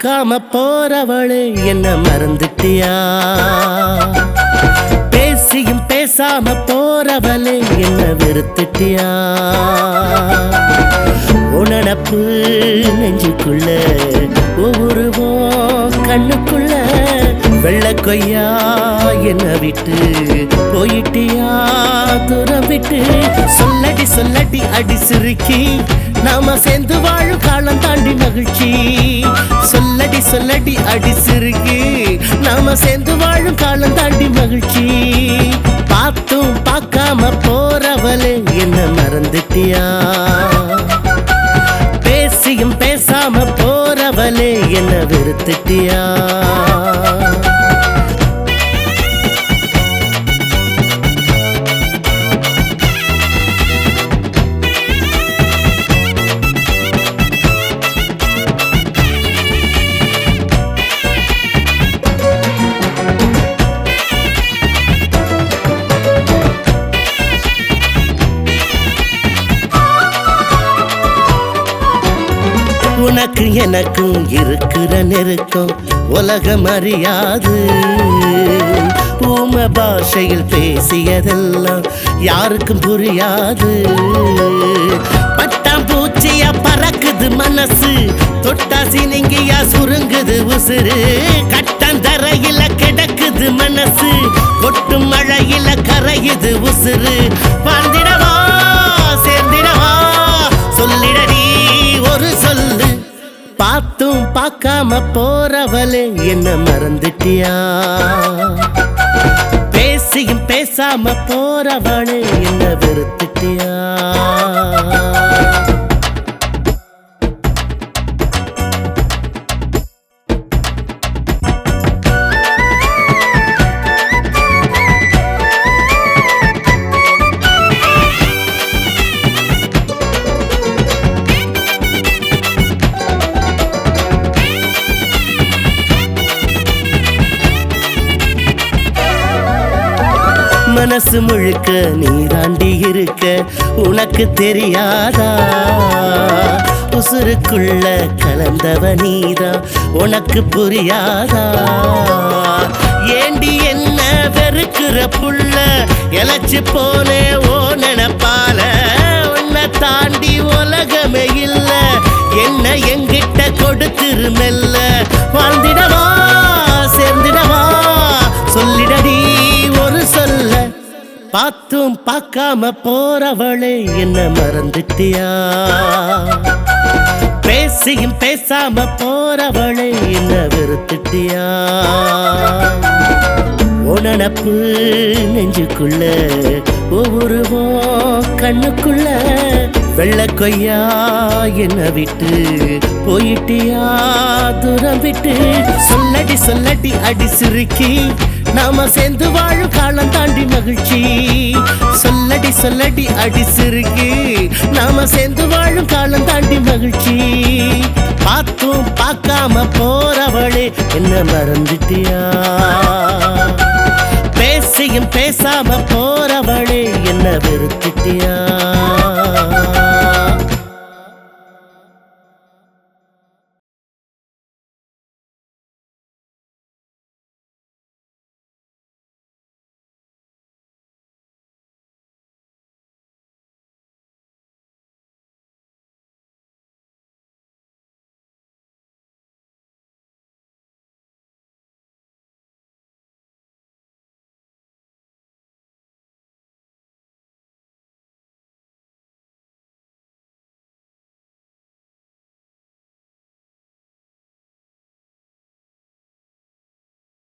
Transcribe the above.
பார்க்காம போறவளே என்ன மறந்துட்டியா? பேசியும் பேசாம போறவளே என்ன வெறுத்துட்டியா? உனப்பு நெஞ்சுக்குள்ள ஒவ்வொருவோ கண்ணுக்குள்ள வெள்ளை கொய்யா என்ன விட்டு போயிட்டியா தூரம் விட்டு? சொல்லடி சொல்லடி அடி சிறுக்கி நாம சேர்ந்து வாழும் காலம் தாண்டி மகிழ்ச்சி. சொல்லடி சொல்லடி அடி சிறுக்கி நாம சேர்ந்து வாழும் காலம் தாண்டி மகிழ்ச்சி. பார்த்தும் பார்க்காம போறவளே என்ன மறந்துட்டியா? பேசியும் பேசாம போறவளே என்ன வெறுத்துட்டியா? உனக்கு எனக்கும் இருக்கிற நெருக்கம் உலகம் அறியாது. ஊம பாஷையில் பேசியதெல்லாம் யாருக்கும் புரியாது. பட்டாம்பூச்சியா பறக்குது மனசு, தொட்டா சினிங்கியா சுருங்குது உசுறு. கட்டந்தரையில கிடக்குது மனசு, கொட்டும் மழையில கரையுது உசுறு. வாழ்ந்திடவா சேர்ந்திடவா சொல்லிடடி ஒரு சொல்லு. பார்த்தும் பார்க்காம போறவளே என்ன மறந்துட்டியா? பேசியும் பேசாம போறவளே என்ன வெறுத்துட்டியா? மனசு முழுக்க நீ தாண்டி இருக்க உனக்கு தெரியாதா? உசுருக்குள்ள கலந்தவ நீதான் உனக்கு புரியாதா? ஏண்டி என்ன வெறுக்கிற புள்ள எலச்சு போனே ஓ நினைப்பால. உன்னை தாண்டி உலகமே இல்ல, என்ன எங்கிட்ட கொடுத்துரு மெல்ல. வாழ்ந்திடவா சேர்ந்திடவா சொல்லிடடி ஒரு சொல்ல. பார்த்தும் பார்க்காம போறவளே என்ன மறந்துட்டியா? பேசியும் பேசாம போறவளே என்ன வெறுத்துட்டியா? உனப்பு நெஞ்சுக்குள்ள ஒவ்வொருவோ கண்ணுக்குள்ள வெள்ளை கொய்யா என்ன விட்டு போயிட்டியா தூரம் விட்டு? சொல்லடி சொல்லடி அடி சிறுக்கி நாம சேர்ந்து வாழும் காலம் தாண்டி மகிழ்ச்சி. சொல்லடி சொல்லடி அடி சிறுக்கி நாம சேர்ந்து வாழும் காலம் தாண்டி மகிழ்ச்சி. பார்த்தும் பார்க்காம போறவளே என்ன மறந்துட்டியா? பேசியும் பேசாம போறவளே என்ன வெறுத்துட்டியா?